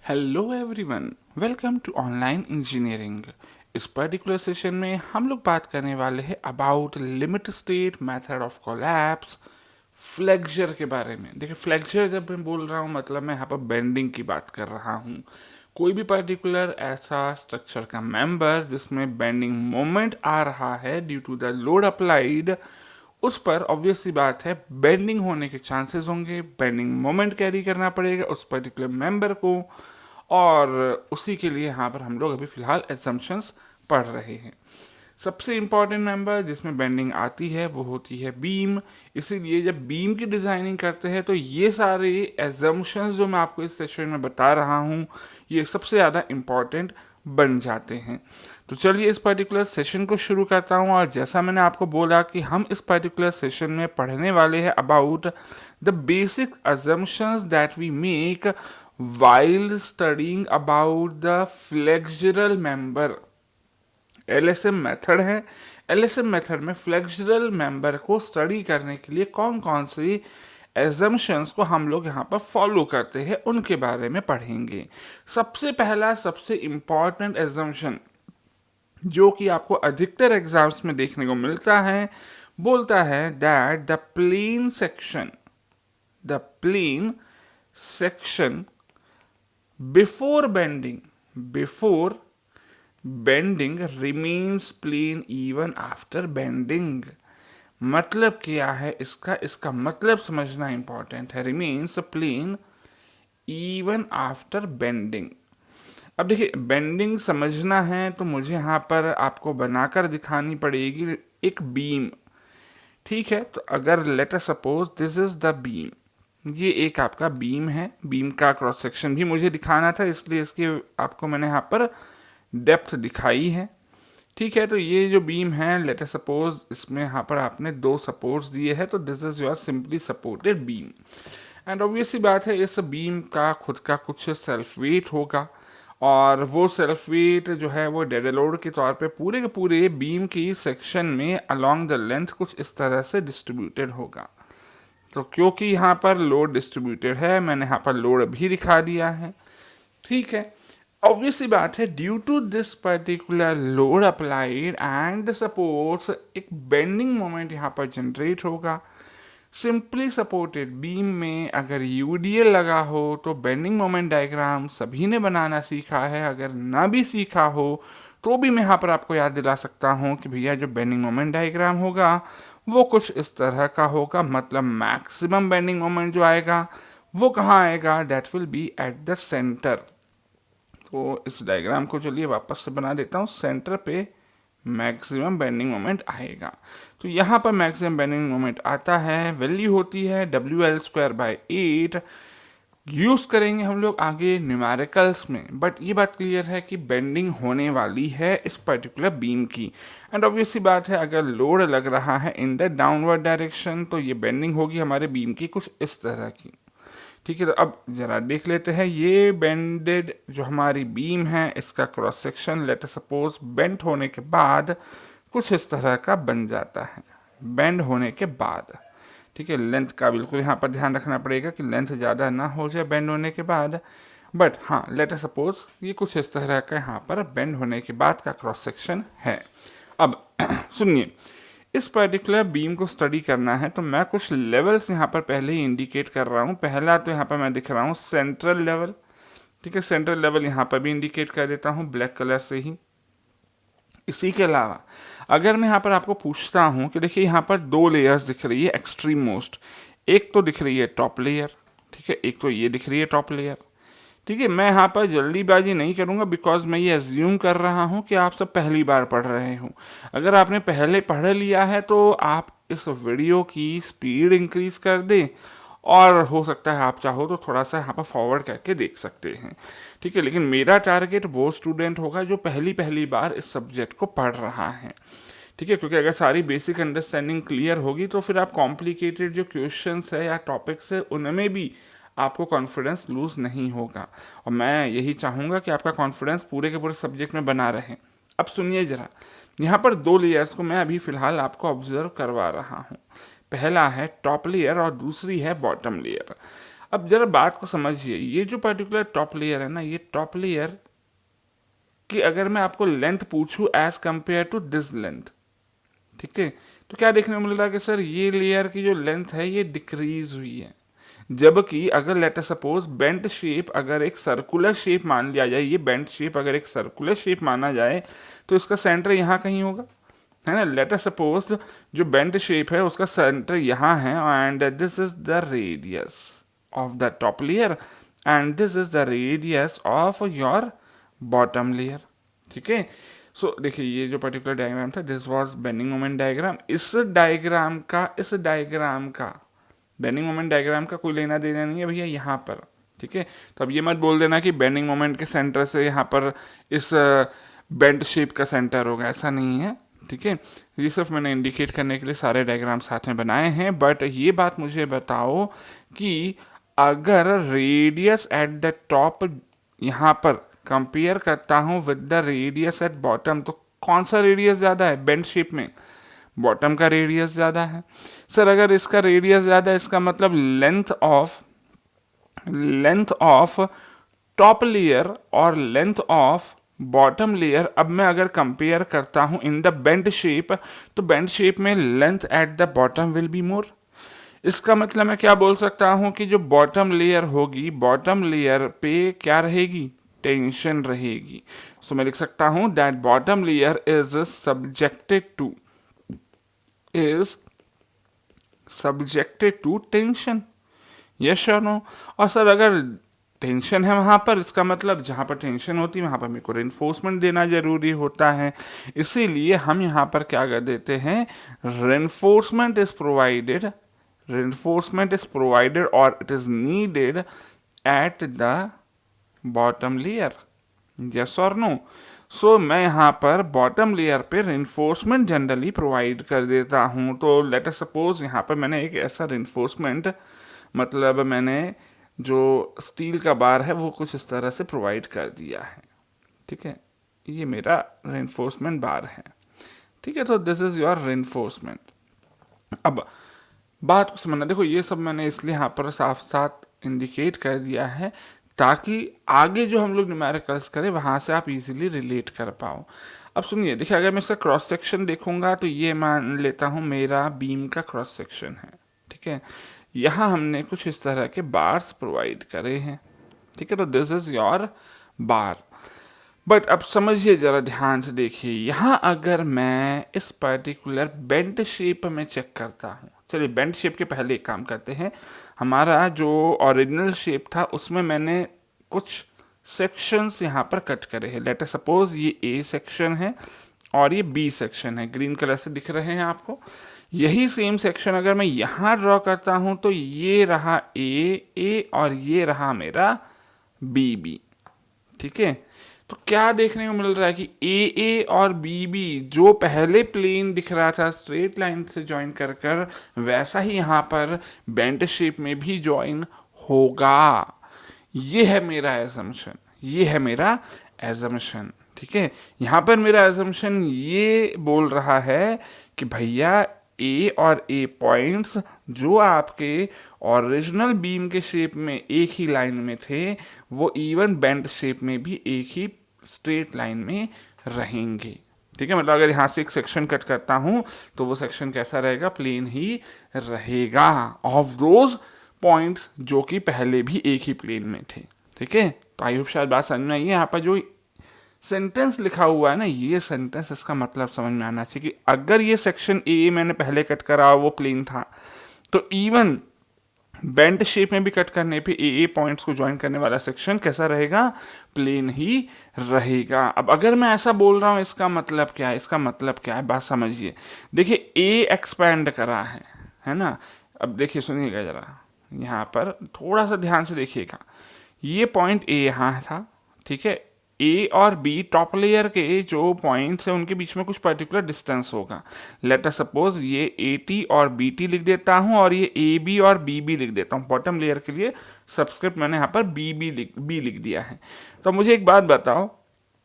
Hello everyone, welcome to online engineering. इस particular session में हम लोग बात करने वाले हैं about limit state method of collapse, flexure के बारे में। देखिए, फ्लेक्सचर जब मैं बोल रहा हूँ मतलब मैं यहाँ पर बेंडिंग की बात कर रहा हूँ। कोई भी पर्टिकुलर ऐसा स्ट्रक्चर का मेंबर जिसमें बेंडिंग मोमेंट आ रहा है due to the load applied, उस पर ऑब्वियस सी बात है बेंडिंग होने के चांसेस होंगे, बेंडिंग मोमेंट कैरी करना पड़ेगा उस पर्टिकुलर मेंबर को। और उसी के लिए यहाँ पर हम लोग अभी फिलहाल एजम्पशंस पढ़ रहे हैं। सबसे इंपॉर्टेंट मेंबर जिसमें बेंडिंग आती है वो होती है बीम। इसीलिए जब बीम की डिजाइनिंग करते हैं तो ये सारे एजम्पशंस जो मैं आपको इस सेशन में बता रहा हूँ ये सबसे ज़्यादा इंपॉर्टेंट बन जाते हैं। तो चलिए इस पर्टिकुलर सेशन को शुरू करता हूँ। और जैसा मैंने आपको बोला कि हम इस पर्टिकुलर सेशन में पढ़ने वाले हैं about the basic assumptions that we make while studying about the flexural member। LSM method है। एलएसएम मेथड में फ्लेक्सुरल मेंबर को स्टडी करने के लिए कौन कौन सी एजम्पशंस को हम लोग यहाँ पर फॉलो करते हैं उनके बारे में पढ़ेंगे। सबसे पहला सबसे इंपॉर्टेंट एजम्पशन जो कि आपको अधिकतर एग्जाम्स में देखने को मिलता है, बोलता है that the plane section before bending remains plane even after bending. मतलब क्या है इसका मतलब समझना इंपॉर्टेंट है। Remains plane even after bending. अब देखिए, बेंडिंग समझना है तो मुझे यहाँ पर आपको बनाकर दिखानी पड़ेगी एक बीम। ठीक है, तो अगर let us suppose this is the beam, ये एक आपका बीम है। बीम का क्रॉस सेक्शन भी मुझे दिखाना था, इसलिए इसकी आपको मैंने यहाँ पर डेप्थ दिखाई है। ठीक है, तो ये जो बीम है लेट अस सपोज इसमें यहाँ पर आपने दो सपोर्ट्स दिए हैं, तो this is your simply supported beam. And obviously बात है इस बीम का खुद का कुछ सेल्फ वेट होगा, और वो सेल्फ वेट जो है वो डेड लोड के तौर पे पूरे के पूरे बीम की सेक्शन में अलोंग द लेंथ कुछ इस तरह से डिस्ट्रीब्यूटेड होगा। तो क्योंकि यहाँ पर लोड डिस्ट्रीब्यूटेड है, मैंने यहाँ पर लोड भी दिखा दिया है। ठीक है, ऑब्वियसली बात है due to this particular load applied and supports एक बेंडिंग मोमेंट यहाँ पर जनरेट होगा। सिंपली सपोर्टेड बीम में अगर यूडीएल लगा हो तो बेंडिंग मोमेंट डायग्राम सभी ने बनाना सीखा है। अगर ना भी सीखा हो तो भी मैं यहाँ पर आपको याद दिला सकता हूँ कि भैया जो बेंडिंग मोमेंट डायग्राम होगा वो कुछ इस तरह का होगा। मतलब मैक्सिमम बेंडिंग मोमेंट जो आएगा वो कहाँ आएगा, that will B at the centre. तो इस डायग्राम को चलिए वापस से बना देता हूँ। सेंटर पे मैक्सिमम बेंडिंग मोमेंट आएगा। तो यहाँ पर मैक्सिमम बेंडिंग मोमेंट आता है, वैल्यू होती है WL²/8। यूज करेंगे हम लोग आगे न्यूमेरिकल्स में, बट ये बात क्लियर है कि बेंडिंग होने वाली है इस पर्टिकुलर बीम की। एंड ऑब्वियसली बात है अगर लोड लग रहा है इन द डाउनवर्ड डायरेक्शन तो ये बेंडिंग होगी हमारे बीम की कुछ इस तरह की। ठीक है, तो अब जरा देख लेते हैं ये बेंडेड जो हमारी बीम है इसका cross section let suppose bend होने के बाद कुछ इस तरह का बन जाता है। बेंड होने के बाद ठीक है, लेंथ का बिल्कुल यहाँ पर ध्यान रखना पड़ेगा कि लेंथ ज़्यादा ना हो जाए बेंड होने के बाद। बट हाँ, लेट सपोज ये कुछ इस तरह का यहाँ पर बेंड होने के बाद का क्रॉस सेक्शन है। अब सुनिए, इस पर्टिकुलर बीम को स्टडी करना है तो मैं कुछ लेवल्स यहाँ पर पहले ही इंडिकेट कर रहा हूँ। पहला तो यहाँ पर मैं दिख रहा हूँ सेंट्रल लेवल। ठीक है, सेंट्रल लेवल यहाँ पर भी इंडिकेट कर देता हूँ ब्लैक कलर से ही। इसी के अलावा अगर मैं यहाँ पर आपको पूछता हूँ कि देखिए यहाँ पर दो लेयर्स दिख रही है एक्सट्रीम मोस्ट। एक तो दिख रही है टॉप लेयर, ठीक है, एक तो ये दिख रही है टॉप लेयर। ठीक है, मैं यहाँ पर जल्दीबाजी नहीं करूँगा बिकॉज मैं ये एज्यूम कर रहा हूँ कि आप सब पहली बार पढ़ रहे हो। अगर आपने पहले पढ़ लिया है तो आप इस वीडियो की स्पीड इंक्रीज कर दें, और हो सकता है आप चाहो तो थोड़ा सा यहाँ पर फॉरवर्ड करके देख सकते हैं। ठीक है, लेकिन मेरा टारगेट वो स्टूडेंट होगा जो पहली बार इस सब्जेक्ट को पढ़ रहा है। ठीक है, क्योंकि अगर सारी बेसिक अंडरस्टैंडिंग क्लियर होगी तो फिर आप कॉम्प्लिकेटेड जो क्वेश्चंस है या टॉपिक्स है उनमें भी आपको कॉन्फिडेंस लूज नहीं होगा। और मैं यही चाहूँगा कि आपका कॉन्फिडेंस पूरे के पूरे सब्जेक्ट में बना रहे। अब सुनिए जरा, यहाँ पर दो लेयर्स को मैं अभी फ़िलहाल आपको ऑब्जर्व करवा रहा हूँ। पहला है टॉप लेयर और दूसरी है बॉटम लेयर। अब जरा बात को समझिए, ये जो पर्टिकुलर टॉप लेयर है ना, ये टॉप लेयर की अगर मैं आपको लेंथ पूछूं as compare to this length, ठीक है, तो क्या देखने को मिल रहा है कि सर ये लेयर की जो लेंथ है ये डिक्रीज हुई है। जबकि अगर let us suppose bent shape अगर एक सर्कुलर शेप मान लिया जाए, ये बेंट शेप अगर एक सर्कुलर शेप माना जाए, तो इसका सेंटर यहाँ कहीं होगा, है ना। लेट अस सपोज जो बेंट शेप है उसका सेंटर यहाँ है, and this is the radius of the top layer and this is the radius of your bottom layer, ठीक है। सो देखिए ये जो पर्टिकुलर डायग्राम था, this was bending moment diagram. इस डायग्राम का बेंडिंग मोमेंट डायग्राम का कोई लेना देना नहीं है भैया यहाँ पर, ठीक है। तो अब ये मत बोल देना कि बेंडिंग मोमेंट के सेंटर से यहाँ पर इस बेंट शेप का सेंटर होगा, ऐसा नहीं है, ठीक है। ये सिर्फ मैंने इंडिकेट करने के लिए सारे डायग्राम साथ में बनाए हैं। बट ये बात मुझे बताओ कि अगर रेडियस एट द टॉप यहाँ पर कंपेयर करता हूँ with the radius at bottom, तो कौन सा रेडियस ज़्यादा है बेंट शेप में? बॉटम का रेडियस ज़्यादा है। सर अगर इसका रेडियस ज़्यादा है, इसका मतलब लेंथ ऑफ टॉप लेयर और लेंथ ऑफ बॉटम लेयर, अब मैं अगर कंपेयर करता हूं इन द बेंट शेप, तो बेंट शेप में length at the bottom will be more. इसका मतलब मैं क्या बोल सकता हूं कि जो बॉटम लेयर होगी, बॉटम लेयर पे क्या रहेगी? टेंशन रहेगी। सो मैं लिख सकता हूं that bottom layer is subjected to tension, yes और नो। और सर अगर टेंशन है वहाँ पर, इसका मतलब जहाँ पर टेंशन होती है वहाँ पर मेरे को रेनफोर्समेंट देना जरूरी होता है। इसीलिए हम यहाँ पर क्या कर देते हैं, रेनफोर्समेंट इज प्रोवाइडेड और it is needed at the bottom layer, yes और नो। सो मैं यहाँ पर बॉटम लेयर पे रेनफोर्समेंट जनरली प्रोवाइड कर देता हूँ। तो लेट अस सपोज यहाँ पर मैंने एक ऐसा रेनफोर्समेंट, मतलब मैंने जो स्टील का बार है वो कुछ इस तरह से प्रोवाइड कर दिया है, ठीक है। ये मेरा रेनफोर्समेंट बार है, ठीक है। तो दिस इज योर रेनफोर्समेंट। अब बात को समझना, देखो ये सब मैंने इसलिए यहाँ पर साफ साफ इंडिकेट कर दिया है ताकि आगे जो हम लोग न्यूमेरिकल्स करें वहाँ से आप इजीली रिलेट कर पाओ। अब सुनिए, देखिए अगर मैं इसका क्रॉस सेक्शन देखूंगा तो ये मान लेता हूँ मेरा बीम का क्रॉस सेक्शन है, ठीक है। यहाँ हमने कुछ इस तरह के बार्स प्रोवाइड करे हैं, ठीक है। तो this is your bar. But अब समझिए जरा ध्यान से देखिए, यहाँ अगर मैं इस पर्टिकुलर बेंट शेप में चेक करता हूँ, चलिए बेंट शेप के पहले एक काम करते हैं। हमारा जो ओरिजिनल शेप था उसमें मैंने कुछ सेक्शंस यहाँ पर कट करे हैं। लेट अस सपोज ये ए सेक्शन है और ये बी सेक्शन है, ग्रीन कलर से दिख रहे हैं आपको। यही सेम सेक्शन अगर मैं यहाँ ड्रॉ करता हूँ तो ये रहा ए और ये रहा मेरा बी, ठीक है। तो क्या देखने को मिल रहा है कि ए और बी जो पहले प्लेन दिख रहा था स्ट्रेट लाइन से ज्वाइन कर कर, वैसा ही यहाँ पर बेंट शेप में भी ज्वाइन होगा। ये है मेरा एजम्पशन, ठीक है। यहाँ पर मेरा एजम्पशन ये बोल रहा है कि भैया ए और ए पॉइंट्स जो आपके ओरिजिनल बीम के शेप में एक ही लाइन में थे, वो इवन बेंट शेप में भी एक ही स्ट्रेट लाइन में रहेंगे, ठीक है। मतलब अगर यहाँ से एक सेक्शन कट करता हूँ तो वो सेक्शन कैसा रहेगा? प्लेन ही रहेगा ऑफ दोज पॉइंट्स जो कि पहले भी एक ही प्लेन में थे, ठीक है। तो आई होप शायद बात समझ में आई है। यहाँ पर जो सेंटेंस लिखा हुआ है ना, ये सेंटेंस, इसका मतलब समझ में आना चाहिए कि अगर ये सेक्शन ए मैंने पहले कट करा वो प्लेन था, तो इवन बेंट शेप में भी कट करने पे ए पॉइंट्स को ज्वाइन करने वाला सेक्शन कैसा रहेगा? प्लेन ही रहेगा। अब अगर मैं ऐसा बोल रहा हूँ, इसका मतलब क्या है? बात समझिए। देखिए ए एक्सपैंड करा है ना। अब देखिए, सुनिएगा जरा, यहाँ पर थोड़ा सा ध्यान से देखिएगा। ये पॉइंट ए यहाँ था, ठीक है। ए और बी टॉप लेयर के जो पॉइंट्स हैं उनके बीच में कुछ पर्टिकुलर डिस्टेंस होगा। लेट अस सपोज ये ए टी और बी टी लिख देता हूँ और ये ए बी और बी बी लिख देता हूँ। बॉटम लेयर के लिए सबस्क्रिप्ट मैंने यहाँ पर बी लिख दिया है। तो मुझे एक बात बताओ,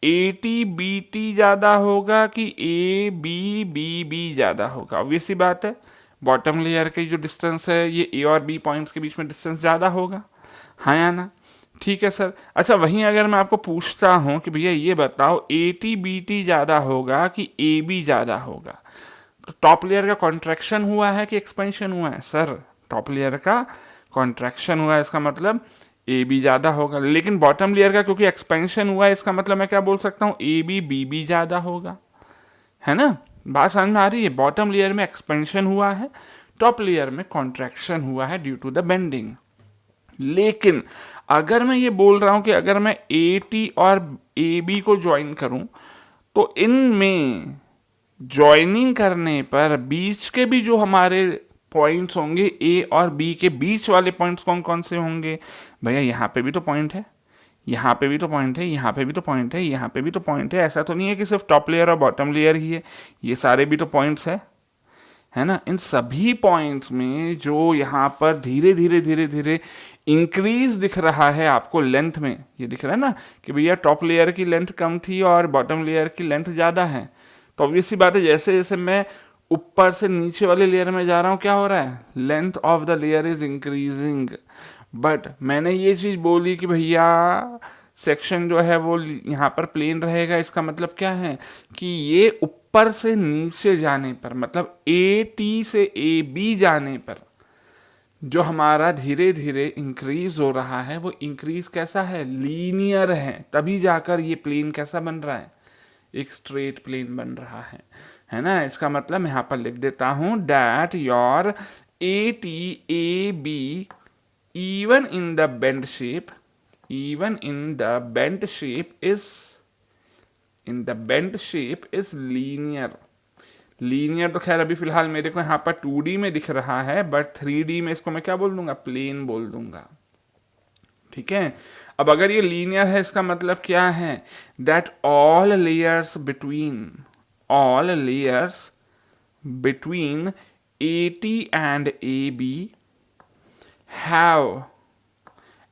ए टी बी टी ज़्यादा होगा कि ए बी बी बी ज़्यादा होगा? ऑब्वियस सी बात है, बॉटम लेयर की जो डिस्टेंस है, ये ए और बी पॉइंट्स के बीच में डिस्टेंस ज़्यादा होगा। हाँ या ना? ठीक है सर। अच्छा, वहीं अगर मैं आपको पूछता हूँ कि भैया ये बताओ AT-BT ज़्यादा होगा कि AB ज़्यादा होगा, तो टॉप लेयर का कॉन्ट्रैक्शन हुआ है कि एक्सपेंशन हुआ है? सर, टॉप लेयर का कॉन्ट्रैक्शन हुआ है, इसका मतलब AB ज़्यादा होगा। लेकिन बॉटम लेयर का क्योंकि एक्सपेंशन हुआ है, इसका मतलब मैं क्या बोल सकता हूँ, AB BB ज़्यादा होगा, है ना? बात समझ में आ रही है? बॉटम लेयर में एक्सपेंशन हुआ है, टॉप लेयर में कॉन्ट्रैक्शन हुआ है ड्यू टू द बेंडिंग। लेकिन अगर मैं ये बोल रहा हूं कि अगर मैं AT और AB को ज्वाइन करूं, तो इनमें ज्वाइनिंग करने पर बीच के भी जो हमारे पॉइंट्स होंगे, A और B के बीच वाले पॉइंट्स कौन कौन से होंगे? भैया यहाँ पे भी तो पॉइंट है, यहाँ पे भी तो पॉइंट है, यहाँ पे भी तो पॉइंट है, यहाँ पे भी तो पॉइंट है। ऐसा तो नहीं है कि सिर्फ टॉप लेयर और बॉटम लेयर ही है, ये सारे भी तो पॉइंट्स है ना? इन सभी पॉइंट्स में जो यहाँ पर धीरे धीरे धीरे धीरे इंक्रीज दिख रहा है आपको लेंथ में, ये दिख रहा है ना कि भैया टॉप लेयर की लेंथ कम थी और बॉटम लेयर की लेंथ ज़्यादा है। तो ऑब्वियस सी बात है, जैसे जैसे मैं ऊपर से नीचे वाले लेयर में जा रहा हूँ, क्या हो रहा है, length of the layer is increasing. But मैंने ये चीज़ बोली कि भैया सेक्शन जो है वो यहाँ पर प्लेन रहेगा, इसका मतलब क्या है कि ये ऊपर से नीचे जाने पर, मतलब AT से AB जाने पर जो हमारा धीरे धीरे इंक्रीज हो रहा है, वो इंक्रीज कैसा है, लीनियर है। तभी जाकर ये प्लेन कैसा बन रहा है, एक स्ट्रेट प्लेन बन रहा है ना? इसका मतलब मैं यहाँ पर लिख देता हूं that your AT-AB even in the bend shape, even in the bent shape is linear। Linear तो खैर अभी फिलहाल मेरे को यहाँ पर 2D में दिख रहा है, बट 3D में इसको मैं क्या बोल दूंगा, प्लेन बोल दूंगा। ठीक है? अब अगर ये लीनियर है, इसका मतलब क्या है, that all layers between AT and AB have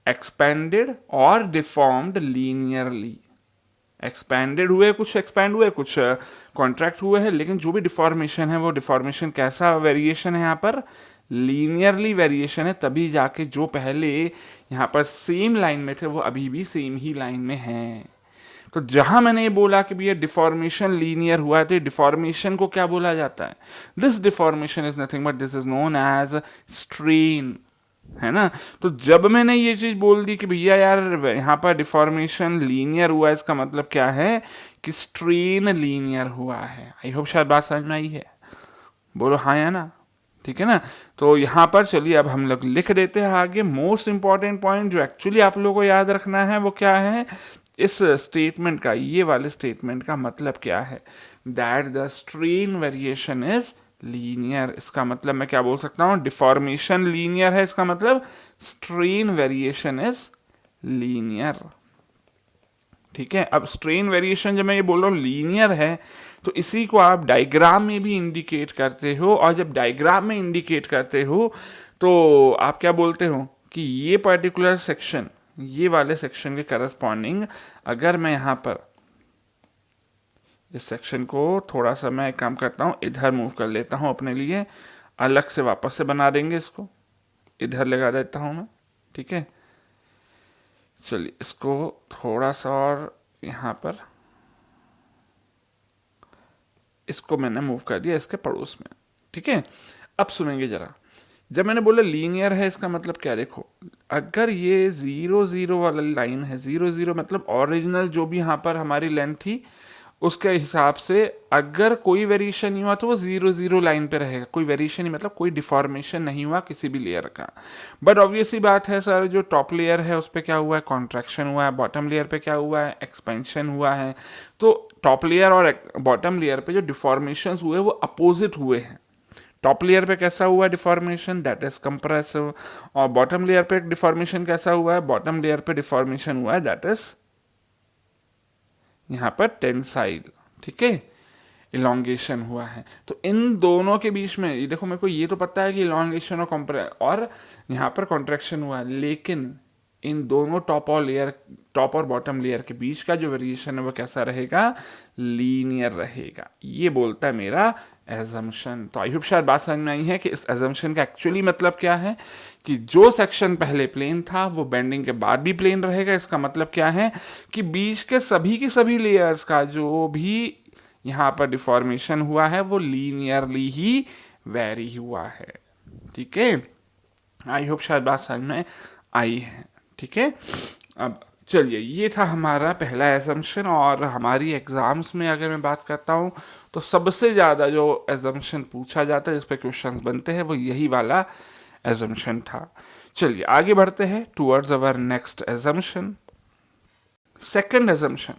expanded or deformed linearly। Expanded हुए, कुछ एक्सपैंड हुए, कुछ कॉन्ट्रैक्ट हुए हैं, लेकिन जो भी डिफॉर्मेशन है वो डिफॉर्मेशन कैसा वेरिएशन है, यहाँ पर लीनियरली वेरिएशन है। तभी जाके जो पहले यहाँ पर सेम लाइन में थे वो अभी भी सेम ही लाइन में हैं। तो जहां मैंने ये बोला कि भैया डिफॉर्मेशन लीनियर हुआ है, तो डिफॉर्मेशन को क्या बोला जाता है, this deformation is nothing but this is known as strain, है ना? तो जब मैंने ये चीज बोल दी कि भैया यार यहाँ पर डिफॉर्मेशन लीनियर हुआ है, इसका मतलब क्या है कि स्ट्रेन लीनियर हुआ है। आई होप शायद बात समझ में आई है, बोलो हाँ या ना? ठीक है ना? तो यहाँ पर चलिए अब हम लोग लिख देते हैं आगे। मोस्ट इंपॉर्टेंट पॉइंट जो एक्चुअली आप लोगों को याद रखना है वो क्या है, इस स्टेटमेंट का, ये वाले स्टेटमेंट का मतलब क्या है, that the strain variation is linear. इसका मतलब मैं क्या बोल सकता हूँ, डिफॉर्मेशन लीनियर है, इसका मतलब स्ट्रेन वेरिएशन इज लीनियर। ठीक है? अब स्ट्रेन वेरिएशन जब मैं ये बोल रहा हूँ लीनियर है, तो इसी को आप डायग्राम में भी इंडिकेट करते हो, और जब डायग्राम में इंडिकेट करते हो तो आप क्या बोलते हो कि ये पर्टिकुलर सेक्शन, ये वाले सेक्शन के करस्पॉन्डिंग, अगर मैं यहाँ पर इस सेक्शन को थोड़ा सा मैं एक काम करता हूँ, इधर मूव कर लेता हूँ, अपने लिए अलग से वापस से बना देंगे, इसको इधर लगा देता हूँ मैं। ठीक है? चलिए इसको थोड़ा सा और यहाँ पर इसको मैंने मूव कर दिया इसके पड़ोस में। ठीक है? अब सुनेंगे जरा, जब मैंने बोला लीनियर है, इसका मतलब क्या, देखो अगर ये 0 0 वाला लाइन है, 0 0 मतलब ओरिजिनल जो भी यहाँ पर हमारी लेंथ थी उसके हिसाब से अगर कोई वेरिएशन नहीं हुआ तो वो 0 0 लाइन पे रहेगा। कोई वेरिएशन नहीं मतलब कोई डिफॉर्मेशन नहीं हुआ किसी भी लेयर का। बट ऑब्वियसली बात है सर, जो टॉप लेयर है उस पर क्या हुआ है, कॉन्ट्रैक्शन हुआ है, बॉटम लेयर पे क्या हुआ है, एक्सपेंशन हुआ है। तो टॉप लेयर और बॉटम लेयर पे जो डिफॉर्मेशन हुए वो अपोजिट हुए हैं। टॉप लेयर पे कैसा हुआ है डिफॉर्मेशन, दैट इज कंप्रेसिव, और बॉटम लेयर पे डिफॉर्मेशन कैसा हुआ है, बॉटम लेयर पे डिफॉर्मेशन हुआ है दैट इज यहाँ पर टेंसाइल। ठीक है? इलोंगेशन हुआ है। तो इन दोनों के बीच में ये देखो, मेरे को ये तो पता है कि इलोंगेशन और और यहाँ पर कॉन्ट्रैक्शन हुआ है, लेकिन इन दोनों टॉप और बॉटम लेयर के बीच का जो वेरिएशन है वो कैसा रहेगा, लीनियर रहेगा। ये बोलता है मेरा एजम्पशन। तो आई होप शायद बात समझ में आई है कि इस एजम्पशन का एक्चुअली मतलब क्या है, कि जो सेक्शन पहले प्लेन था वो बेंडिंग के बाद भी प्लेन रहेगा। इसका मतलब क्या है कि बीच के सभी की सभी लेयर्स का जो भी यहाँ पर डिफॉर्मेशन हुआ है वो लीनियरली ही वेरी हुआ है। ठीक है, आई होप शायद बात समझ में आई है। ठीक है, अब चलिए, ये था हमारा पहला एजम्पशन। और हमारी एग्जाम्स में अगर मैं बात करता हूँ तो सबसे ज़्यादा जो एजम्पशन पूछा जाता है, जिस पे क्वेश्चंस बनते हैं, वो यही वाला एजम्पशन था। चलिए आगे बढ़ते हैं towards our next assumption, second assumption.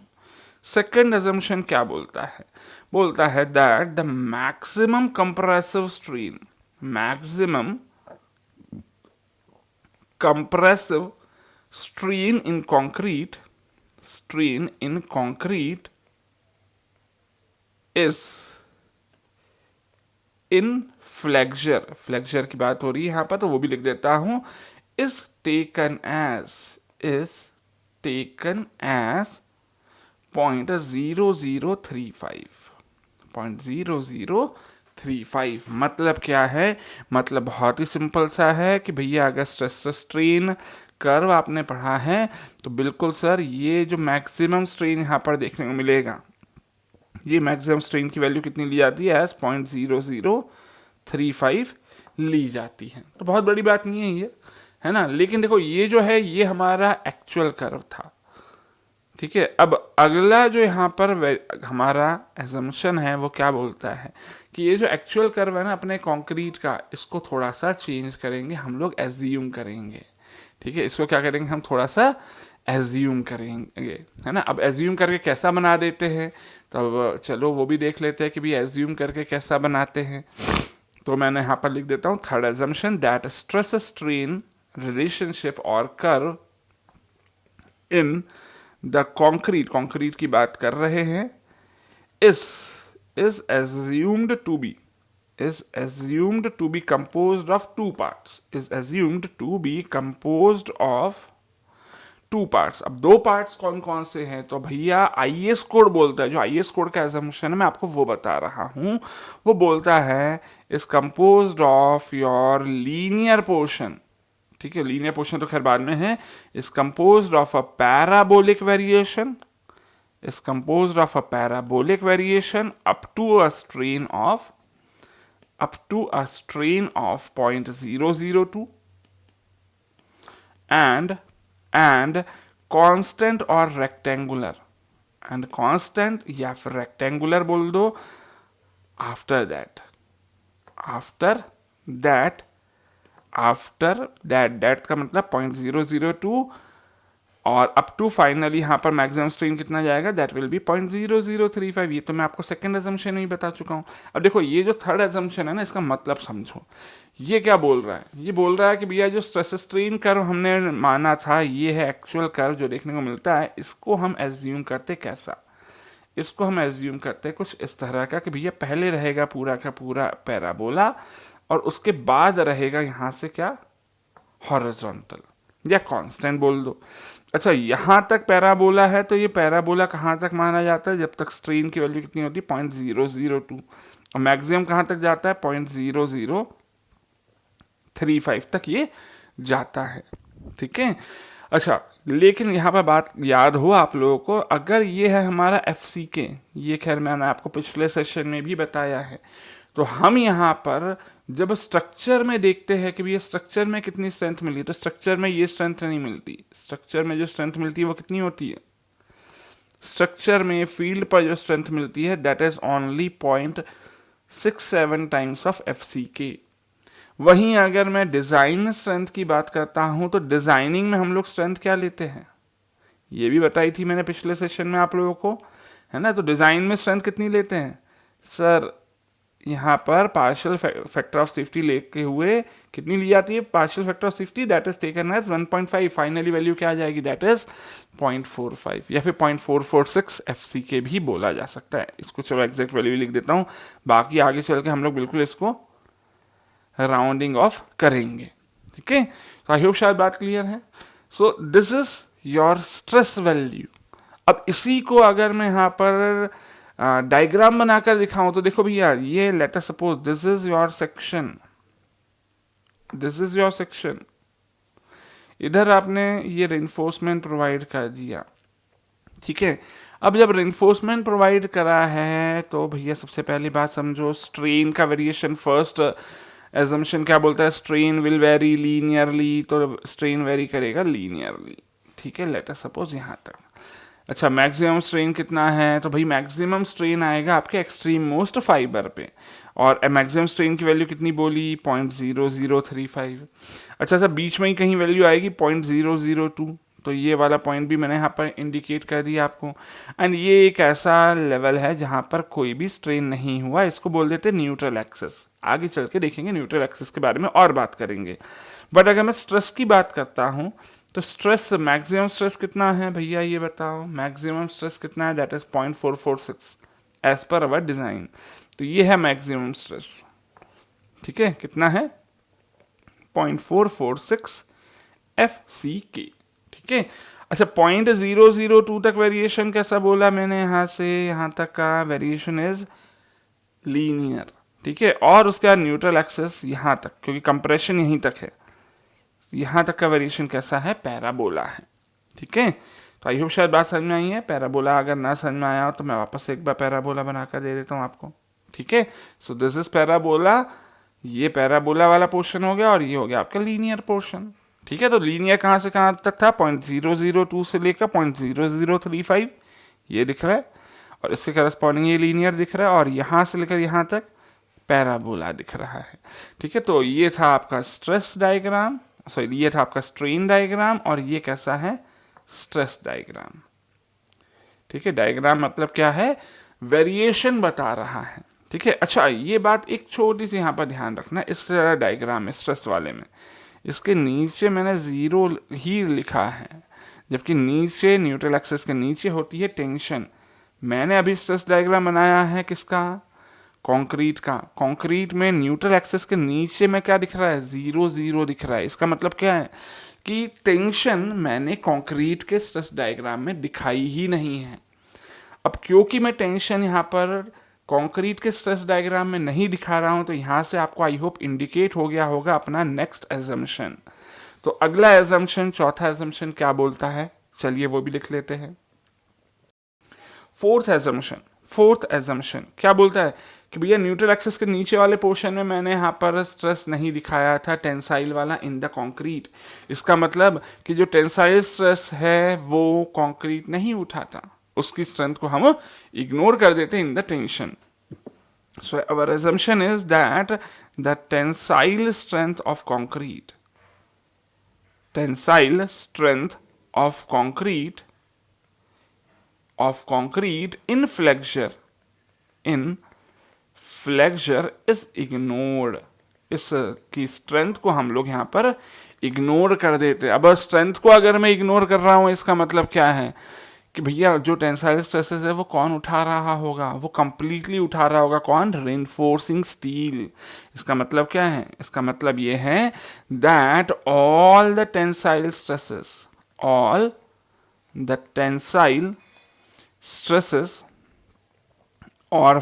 Second assumption क्या बोलता है? बोलता है that the maximum compressive strain, maximum compressive strain in concrete is in flexure की बात हो रही है यहाँ पर, तो वो भी लिख देता हूँ, is taken as 0.0035 मतलब क्या है? मतलब बहुत ही सिंपल सा है कि भैया अगर स्ट्रेस स्ट्रेन कर्व आपने पढ़ा है तो बिल्कुल सर ये जो मैक्सिमम स्ट्रेन यहाँ पर देखने को मिलेगा, ये मैक्सिमम स्ट्रेन की वैल्यू कितनी ली जाती है? एज 0.0035 ली जाती है। तो बहुत बड़ी बात नहीं है ये, है ना। लेकिन देखो ये जो है ये हमारा एक्चुअल कर्व था। ठीक है, अब अगला जो यहाँ पर हमारा एजम्पशन है वो क्या बोलता है कि ये जो एक्चुअल कर्व है ना अपने कंक्रीट का, इसको थोड़ा सा चेंज करेंगे, हम लोग एज्यूम करेंगे। ठीक है, इसको क्या करेंगे, हम थोड़ा सा एज्यूम करेंगे, है ना। अब एज्यूम करके कैसा बना देते हैं, तो अब चलो वो भी देख लेते हैं कि भाई एज्यूम करके कैसा बनाते हैं। तो मैंने यहाँ पर लिख देता हूँ third assumption, that stress strain relationship और कर्व इन द कंक्रीट की बात कर रहे हैं, is assumed to be composed of two parts। अब दो पार्ट्स कौन कौन से हैं? तो भैया आईएस कोड बोलता है, जो आईएस कोड का एजम्पशन है मैं आपको वो बता रहा हूं, वो बोलता है is composed of your linear portion. ठीक है, लीनियर पोर्शन तो खैर बाद में है। Is composed of a parabolic variation, up to a strain of 0.002 and constant or rectangular, and constant या फिर rectangular बोल दो। after that का मतलब 0.002 और अप टू फाइनली यहाँ पर मैक्सिमम स्ट्रेन कितना जाएगा, दैट विल बी 0.0035। ये तो मैं आपको सेकंड एजम्पशन में ही बता चुका हूँ। अब देखो ये जो थर्ड एजम्पशन है ना, इसका मतलब समझो। ये क्या बोल रहा है? ये बोल रहा है कि भैया जो स्ट्रेस स्ट्रेन कर्व हमने माना था, ये है एक्चुअल कर्व जो देखने को मिलता है, इसको हम एज्यूम करते कैसा? इसको हम एज्यूम करते कुछ इस तरह का कि भैया पहले रहेगा पूरा का पूरा पैराबोला और उसके बाद रहेगा यहाँ से क्या, हॉरिजॉन्टल या कांस्टेंट बोल दो। अच्छा, यहाँ तक पैराबोला है तो ये पैराबोला कहाँ तक माना जाता है? जब तक स्ट्रेन की वैल्यू कितनी होती है, 0.002, और मैक्सिमम कहाँ तक जाता है, 0.0035 तक ये जाता है। ठीक है, अच्छा लेकिन यहाँ पर बात याद हो आप लोगों को, अगर ये है हमारा FCK, ये खैर मैंने आपको पिछले सेशन में भी बताया है, तो हम यहाँ पर जब स्ट्रक्चर में देखते हैं कि भैया स्ट्रक्चर में कितनी स्ट्रेंथ मिली, तो स्ट्रक्चर में ये स्ट्रेंथ नहीं मिलती। स्ट्रक्चर में जो स्ट्रेंथ मिलती है वो कितनी होती है? स्ट्रक्चर में फील्ड पर जो स्ट्रेंथ मिलती है that is only 0.67 times of FCK। वहीं अगर मैं डिजाइन स्ट्रेंथ की बात करता हूं तो डिजाइनिंग में हम लोग स्ट्रेंथ क्या लेते हैं, ये भी बताई थी मैंने पिछले सेशन में आप लोगों को, है ना। तो डिजाइन में स्ट्रेंथ कितनी लेते हैं सर? यहाँ पर पार्शियल फैक्टर ऑफ सेफ्टी लेके हुए कितनी ली जाती है? Partial factor of safety that is taken as 1.5। Finally value क्या आ जाएगी? दैट इज 0.45 या फिर 0.446 FCK भी बोला जा सकता है। इसको चलो एग्जैक्ट वैल्यू लिख देता हूँ, बाकी आगे चल के हम लोग बिल्कुल इसको राउंडिंग ऑफ करेंगे। ठीक है, तो आई होप शायद बात क्लियर है। So this is your stress value. अब इसी को अगर मैं यहाँ पर डायग्राम बनाकर दिखाऊं तो देखो भैया, ये let us suppose this is your section, this is your section, इधर आपने ये रिइंफोर्समेंट प्रोवाइड कर दिया, ठीक है। अब जब रिइंफोर्समेंट प्रोवाइड करा है तो भैया सबसे पहली बात समझो, स्ट्रेन का वेरिएशन फर्स्ट एजम्पशन क्या बोलता है, स्ट्रेन विल वेरी लीनियरली, तो स्ट्रेन वेरी करेगा लीनियरली, ठीक है। लेट अस सपोज यहाँ तक। अच्छा, मैक्सिमम स्ट्रेन कितना है, तो भाई मैक्सिमम स्ट्रेन आएगा आपके एक्सट्रीम मोस्ट फाइबर पे, और मैक्सिमम स्ट्रेन की वैल्यू कितनी बोली, 0.0035। अच्छा, बीच में ही कहीं वैल्यू आएगी 0.002, तो ये वाला पॉइंट भी मैंने यहाँ पर इंडिकेट कर दिया आपको। एंड ये एक ऐसा लेवल है जहाँ पर कोई भी स्ट्रेन नहीं हुआ, इसको बोल देते हैं न्यूट्रल एक्सिस। आगे चल के देखेंगे न्यूट्रल एक्सिस के बारे में और बात करेंगे। बट अगर मैं स्ट्रेस की बात करता हूँ तो स्ट्रेस, मैक्सिमम स्ट्रेस कितना है भैया ये बताओ, मैक्सिमम स्ट्रेस कितना है, that is 0.446 as per our design. तो ये है मैक्सिमम स्ट्रेस, ठीक है, कितना है 0.446 FCK, ठीक है। अच्छा, 0.002 तक वेरिएशन कैसा बोला मैंने, यहाँ से यहाँ तक का वेरिएशन इज लीनियर, ठीक है। और उसका न्यूट्रल एक्सेस यहाँ तक, क्योंकि कंप्रेशन यहीं तक है, यहाँ तक का वेरिएशन कैसा है, पैराबोला है, ठीक है। तो आई होप शायद बात समझ में आई है। पैराबोला अगर ना समझ में आया हो तो मैं वापस से एक बार पैराबोला बनाकर दे देता हूँ आपको, ठीक है। सो दिस इज पैराबोला, ये पैराबोला वाला पोर्शन हो गया और ये हो गया आपका लीनियर पोर्शन, ठीक है। तो लीनियर कहाँ से कहाँ तक था, 0.002 से लेकर 0.0035 ये दिख रहा है, और इसके करस्पॉन्डिंग ये लीनियर दिख रहा है, और यहाँ से लेकर यहाँ तक पैराबोला दिख रहा है, ठीक है। तो ये था आपका स्ट्रेस डायग्राम, सॉरी ये था आपका स्ट्रेन डायग्राम, और ये कैसा है, स्ट्रेस डायग्राम, ठीक है। डायग्राम मतलब क्या है, वेरिएशन बता रहा है, ठीक है। अच्छा, ये बात एक छोटी सी यहाँ पर ध्यान रखना, इस डायग्राम में स्ट्रेस वाले में इसके नीचे मैंने 0 ही लिखा है, जबकि नीचे न्यूट्रल एक्सिस के नीचे होती है टेंशन। मैंने अभी स्ट्रेस डायग्राम बनाया है किसका, कंक्रीट का। कंक्रीट में न्यूट्रल एक्सिस के नीचे में क्या दिख रहा है, 0 दिख रहा है। इसका मतलब क्या है कि टेंशन मैंने कंक्रीट के स्ट्रेस डायग्राम में दिखाई ही नहीं है। अब क्योंकि मैं टेंशन यहाँ पर कंक्रीट के स्ट्रेस डायग्राम में नहीं दिखा रहा हूँ, तो यहाँ से आपको आई होप इंडिकेट हो गया होगा अपना नेक्स्ट एजम्पशन। तो अगला एजम्पशन, चौथा एजम्पशन क्या बोलता है, चलिए वो भी लिख लेते हैं। फोर्थ एजम्पशन क्या बोलता है कि भैया न्यूट्रल एक्सिस के नीचे वाले पोर्शन में मैंने यहाँ पर स्ट्रेस नहीं दिखाया था, टेंसाइल वाला इन द कंक्रीट। इसका मतलब कि जो टेंसाइल स्ट्रेस है वो कंक्रीट नहीं उठाता, उसकी स्ट्रेंथ को हम इग्नोर कर देते in the tension. So our assumption is that the tensile strength of concrete in flexure is ignored। इसकी स्ट्रेंथ को हम लोग यहाँ पर इग्नोर कर देते। अब स्ट्रेंथ को अगर मैं इग्नोर कर रहा हूँ, इसका मतलब क्या है कि भैया जो टेंसाइल स्ट्रेसेस है वो कौन उठा रहा होगा, वो कंप्लीटली उठा रहा होगा, कौन, रेनफोर्सिंग स्टील। इसका मतलब क्या है, इसका मतलब ये है that all the tensile stresses और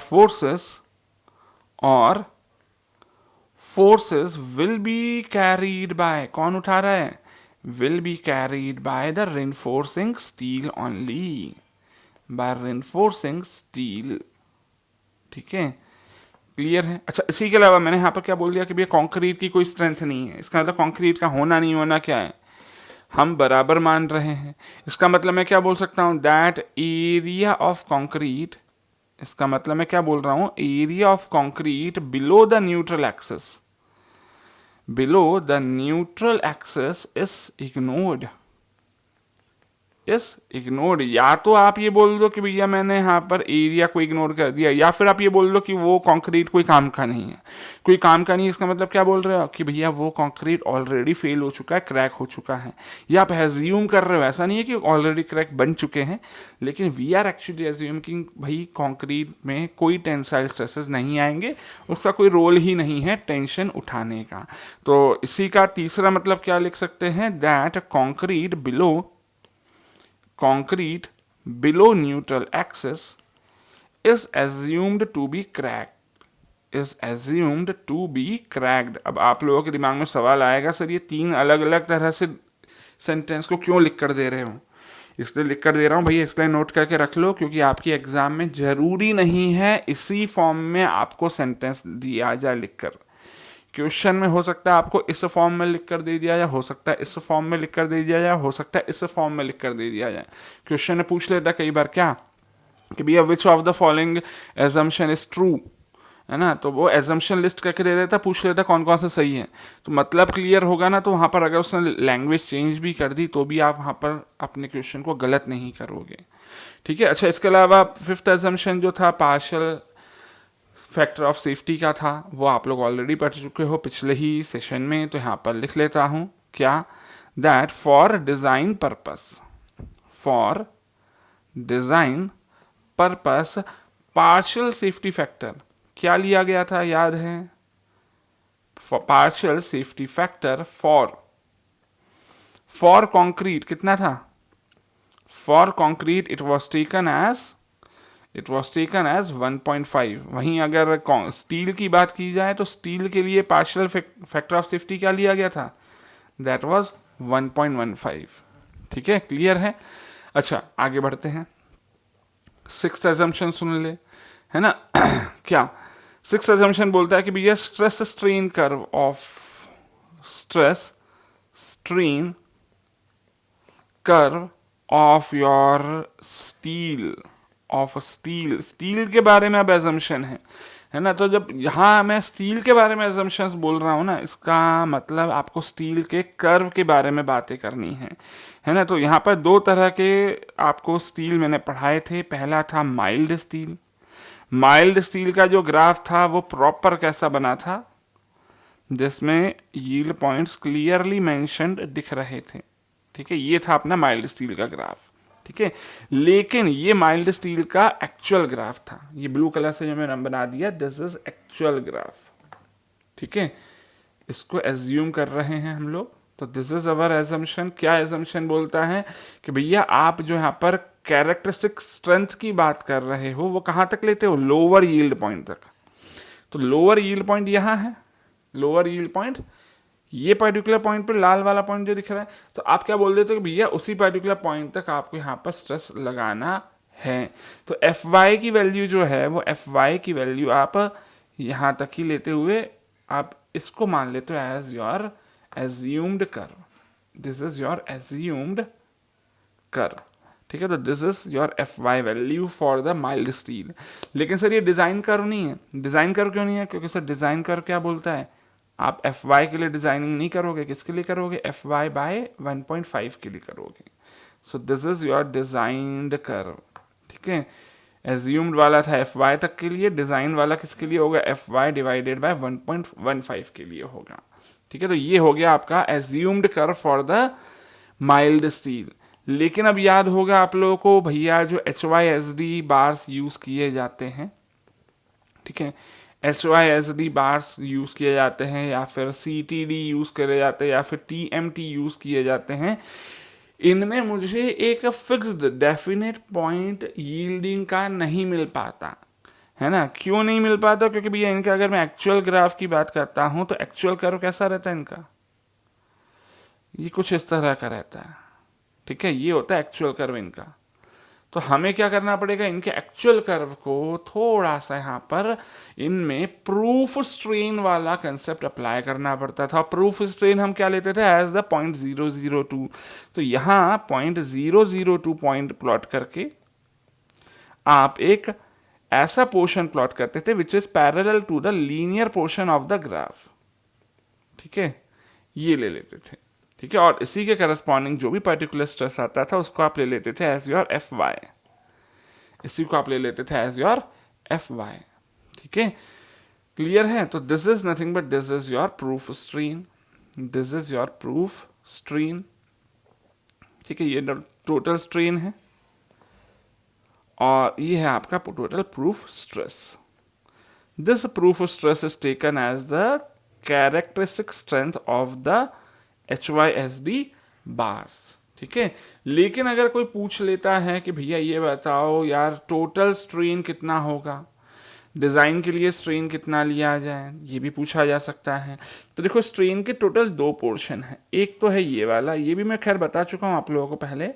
forces will be carried by, कौन उठा रहा है, will be carried by the reinforcing steel only, by reinforcing steel, ठीक है, क्लियर है। अच्छा, इसी के अलावा मैंने यहाँ पर क्या बोल दिया कि भैया कंक्रीट की कोई स्ट्रेंथ नहीं है। इसका मतलब कंक्रीट का होना नहीं होना क्या है, हम बराबर मान रहे हैं। इसका मतलब मैं क्या बोल सकता हूँ, दैट एरिया ऑफ कंक्रीट, इसका मतलब मैं क्या बोल रहा हूँ, area of concrete below the neutral axis is ignored। या तो आप ये बोल दो कि भैया मैंने यहाँ पर एरिया को इग्नोर कर दिया, या फिर आप ये बोल दो कि वो कंक्रीट कोई काम का नहीं है, कोई काम का नहीं। इसका मतलब क्या बोल रहे हो कि भैया वो कंक्रीट ऑलरेडी फेल हो चुका है, क्रैक हो चुका है, या आप एज्यूम कर रहे हो। ऐसा नहीं है कि ऑलरेडी क्रैक बन चुके हैं, लेकिन वी आर एक्चुअली एज्यूम कि भाई कंक्रीट में कोई टेंसाइल स्ट्रेसेस नहीं आएंगे, उसका कोई रोल ही नहीं है टेंशन उठाने का। तो इसी का तीसरा मतलब क्या लिख सकते हैं, that concrete below neutral axis is assumed to be cracked, is assumed to be cracked. अब आप लोगों के दिमाग में सवाल आएगा, सर ये 3 अलग अलग तरह से सेंटेंस को क्यों लिख कर दे रहे हो? इसलिए लिख कर दे रहा हूँ भैया, इसलिए नोट करके रख लो, क्योंकि आपकी एग्जाम में जरूरी नहीं है इसी फॉर्म में आपको सेंटेंस दिया जाए लिखकर। क्वेश्चन में हो सकता है आपको इस फॉर्म में लिख कर दे दिया जाए, हो सकता है इस फॉर्म में लिख कर दे दिया जाए, हो सकता है इस फॉर्म में लिख कर दे दिया जाए। क्वेश्चन में पूछ लेता कई बार क्या कि भैया which of the following assumption is true, है ना, तो वो एजम्पशन लिस्ट करके दे देता, पूछ लेता कौन कौन सा सही है, तो मतलब क्लियर होगा ना। तो वहाँ पर अगर उसने लैंग्वेज चेंज भी कर दी तो भी आप वहाँ पर अपने क्वेश्चन को गलत नहीं करोगे, ठीक है। अच्छा, इसके अलावा 5th एजम्पशन जो था पार्शियल फैक्टर ऑफ सेफ्टी का था, वो आप लोग ऑलरेडी पढ़ चुके हो पिछले ही सेशन में, तो यहाँ पर लिख लेता हूँ क्या, that for design purpose, for design purpose partial safety factor क्या लिया गया था, याद है? Partial safety factor for concrete कितना था? For concrete it was taken as 1.5। वहीं अगर स्टील की बात की जाए तो स्टील के लिए पार्शियल फैक्टर ऑफ सेफ्टी क्या लिया गया था? That was 1.15। ठीक है, क्लियर है। अच्छा, आगे बढ़ते हैं। 6th एजम्पशन सुन ले, है ना। क्या 6th एजम्पशन बोलता है कि भैया stress strain curve of your steel के बारे में अब एजम्पशन है ना। तो जब यहाँ मैं स्टील के बारे में एजम्पशंस बोल रहा हूँ ना, इसका मतलब आपको स्टील के कर्व के बारे में बातें करनी है ना। तो यहाँ पर 2 तरह के आपको स्टील मैंने पढ़ाए थे। पहला था माइल्ड स्टील। माइल्ड स्टील का जो ग्राफ था वो प्रॉपर कैसा बना था, जिसमें यील्ड पॉइंट्स क्लियरली मेंशन्ड दिख रहे थे, ठीक है। ये था अपना माइल्ड स्टील का ग्राफ, ठीक है। लेकिन ये माइल्ड स्टील का एक्चुअल ग्राफ था, ये ब्लू कलर से जो मैंने बना दिया, दिस इज एक्चुअल ग्राफ, ठीक है। इसको एज्यूम कर रहे हैं हम लोग, तो दिस इज अवर एजम्पशन। क्या एजम्पशन बोलता है कि भैया आप जो यहाँ पर कैरेक्टरिस्टिक स्ट्रेंथ की बात कर रहे हो वो कहाँ तक लेते हो, लोअर यील्ड पॉइंट तक। तो लोअर यील्ड पॉइंट यहाँ है, लोअर यील्ड पॉइंट ये पर्टिकुलर पॉइंट पर लाल वाला पॉइंट जो दिख रहा है, तो आप क्या बोल देते हो कि भैया उसी पर्टिकुलर पॉइंट तक आपको यहाँ पर स्ट्रेस लगाना है। तो एफ वाई की वैल्यू जो है वो एफ वाई की वैल्यू आप यहाँ तक ही लेते हुए आप इसको मान लेते हो as your assumed curve. This is your assumed curve, ठीक है। तो this is your F Y value for the mild steel. लेकिन सर ये डिजाइन कर्व नहीं है। डिजाइन कर्व क्यों नहीं है? क्योंकि सर डिजाइन कर्व क्या बोलता है, आप एफ वाई के लिए डिजाइनिंग नहीं करोगे, किसके लिए करोगे, एफ वाई बाय 1.5 के लिए करोगे। So this is your designed curve, ठीक है। एज्यूम्ड वाला था एफ वाई तक के लिए, डिजाइन वाला किसके लिए होगा, एफ वाई डिवाइडेड बाय 1.15 के लिए होगा, ठीक है। तो ये हो गया आपका assumed curve for the mild steel. लेकिन अब याद होगा आप लोगों को भैया जो HYSD बार्स यूज किए जाते हैं, ठीक है, HYSD बार्स यूज किए जाते हैं या फिर CTD यूज करे जाते हैं या फिर TMT यूज किए जाते हैं, इनमें मुझे एक फिक्स्ड डेफिनेट पॉइंट यील्डिंग का नहीं मिल पाता, है ना। क्यों नहीं मिल पाता? क्योंकि भैया इनका अगर मैं एक्चुअल ग्राफ की बात करता हूं तो एक्चुअल कर्व कैसा रहता है इनका, ये कुछ इस तरह का रहता है, ठीक है। ये होता है एक्चुअल कर्व इनका। तो हमें क्या करना पड़ेगा, इनके एक्चुअल कर्व को थोड़ा सा यहाँ पर इनमें प्रूफ स्ट्रेन वाला कंसेप्ट अप्लाई करना पड़ता था। प्रूफ स्ट्रेन हम क्या लेते थे, एज द 0.002। तो यहाँ 0.002 पॉइंट प्लॉट करके आप एक ऐसा पोर्शन प्लॉट करते थे which is parallel to the linear portion of the graph, ठीक है, ये ले लेते थे, ठीक है। और इसी के करस्पॉन्डिंग जो भी पर्टिकुलर स्ट्रेस आता था उसको आप ले लेते थे एज योर एफ वाई, इसी को आप ले लेते थे एज योर एफ वाई, ठीक है। क्लियर है? तो this is nothing but this is your proof strain, this is your proof strain, ठीक है। ये टोटल स्ट्रेन है और ये है आपका total proof stress. This proof stress is taken as the characteristic strength of the HYSD bars, ठीक है। लेकिन अगर कोई पूछ लेता है कि भैया ये बताओ यार टोटल स्ट्रेन कितना होगा, डिज़ाइन के लिए स्ट्रेन कितना लिया जाए, ये भी पूछा जा सकता है। तो देखो स्ट्रेन के टोटल दो पोर्शन है, एक तो है ये वाला, ये भी मैं खैर बता चुका हूँ आप लोगों को पहले,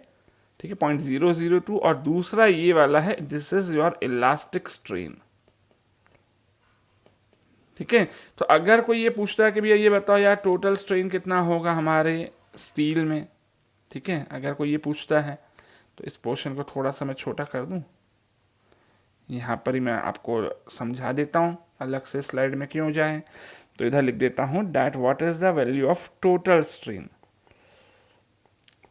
ठीक है, 0.002, और दूसरा ये वाला है, this is your elastic strain. ठीक है। तो अगर कोई ये पूछता है कि भैया ये बताओ यार टोटल स्ट्रेन कितना होगा हमारे स्टील में, ठीक है, अगर कोई ये पूछता है तो इस पोर्शन को थोड़ा सा मैं छोटा कर दूं, यहाँ पर ही मैं आपको समझा देता हूँ, अलग से स्लाइड में क्यों जाए। तो इधर लिख देता हूँ that what is the value of total strain.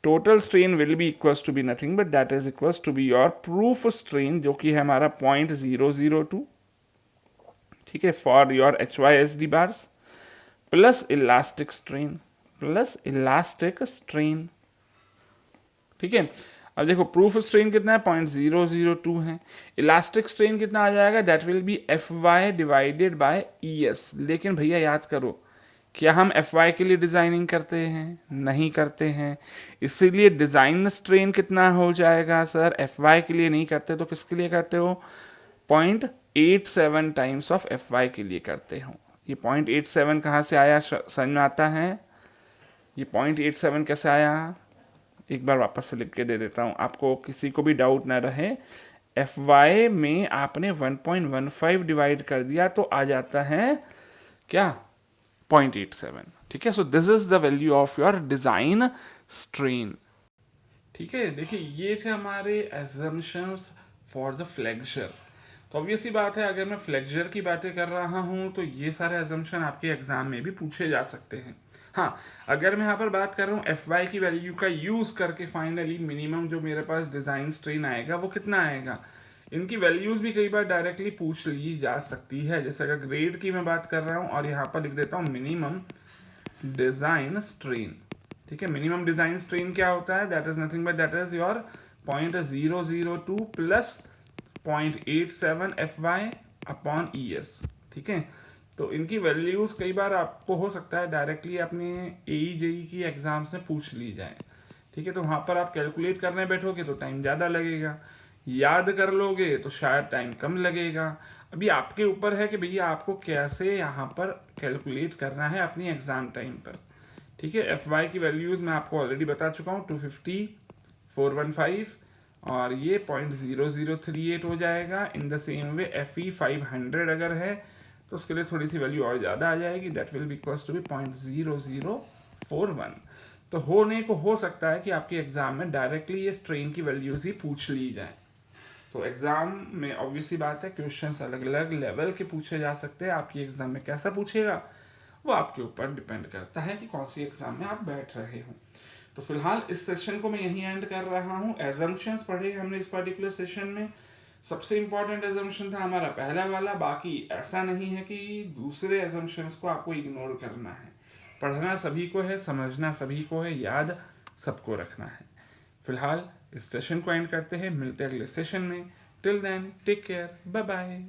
Total strain will be equals to be nothing but that is equals to be your proof strain, जो कि है हमारा 0.002, ठीक है, for your HYSD bars, plus elastic strain, plus elastic strain. ठीक है। अब देखो प्रूफ स्ट्रेन कितना है, 0.002 है। इलास्टिक स्ट्रेन कितना आ जाएगा, that will B FY divided by ES। लेकिन भैया याद करो, क्या हम FY के लिए डिजाइनिंग करते हैं? नहीं करते हैं। इसीलिए डिजाइन स्ट्रेन कितना हो जाएगा सर, FY के लिए नहीं करते तो किसके लिए करते हो, 0.87 टाइम्स ऑफ FY के लिए करते हो। ये 0.87 कहाँ से आया, समझ में आता है? ये 0.87 कैसे आया, एक बार वापस से लिख के दे देता हूँ आपको, किसी को भी डाउट ना रहे। FY में आपने 1.15 डिवाइड कर दिया तो आ जाता है क्या, 0.87। ठीक है। So this is the value of your design strain. ठीक है। देखिए ये थे हमारे एजम्पशंस फॉर द फ्लेक्चर। तो ऑब्वियस सी बात है, अगर मैं फ्लेक्चर की बातें कर रहा हूँ तो ये सारे एजम्पशन आपके एग्जाम में भी पूछे जा सकते हैं। हाँ, अगर मैं यहाँ पर बात कर रहा हूँ FY की वैल्यू का यूज करके फाइनली मिनिमम जो मेरे पास डिजाइन स्ट्रेन आएगा वो कितना आएगा, इनकी वैल्यूज भी कई बार डायरेक्टली पूछ ली जा सकती है। जैसे अगर ग्रेड की मैं बात कर रहा हूँ और यहाँ पर लिख देता हूँ मिनिमम डिजाइन स्ट्रेन। ठीक है। मिनिमम डिजाइन स्ट्रेन क्या होता है, that is nothing but that is your 0.002 plus 0.87 FY upon ES। ठीक है। तो इनकी वैल्यूज कई बार आपको हो सकता है डायरेक्टली अपने AE की एग्जाम्स में पूछ ली जाए। ठीक है। तो वहाँ पर आप कैलकुलेट करने बैठोगे तो टाइम ज़्यादा लगेगा, याद कर लोगे तो शायद टाइम कम लगेगा। अभी आपके ऊपर है कि भैया आपको कैसे यहाँ पर कैलकुलेट करना है अपनी एग्जाम टाइम पर। ठीक है। FY की वैल्यूज मैं आपको ऑलरेडी बता चुका हूँ, 250, 415 और ये 0.0038 हो जाएगा। In the same way FE 500 अगर है तो उसके लिए थोड़ी सी वैल्यू और ज़्यादा आ जाएगी, that will be equals to be 0.0041। तो होने को हो सकता है कि आपके एग्जाम में डायरेक्टली ये स्ट्रेन की वैल्यूज ही पूछ ली जाए। तो एग्जाम में ऑब्वियसली बात है क्वेश्चंस अलग अलग लेवल के पूछे जा सकते हैं। आपकी एग्जाम में कैसा पूछेगा वो आपके ऊपर डिपेंड करता है कि कौन सी एग्जाम में आप बैठ रहे हो। तो फिलहाल इस सेशन को मैं यहीं एंड कर रहा हूँ। एजम्पशंस पढ़े हमने इस पर्टिकुलर सेशन में। सबसे इंपॉर्टेंट एजम्पशन था हमारा पहला वाला, बाकी ऐसा नहीं है कि दूसरे एजम्पशंस को आपको इग्नोर करना है। पढ़ना सभी को है, समझना सभी को है, याद सबको रखना है। फिलहाल इस सेशन को एंड करते हैं, मिलते हैं अगले सेशन में। Till then take care, bye bye.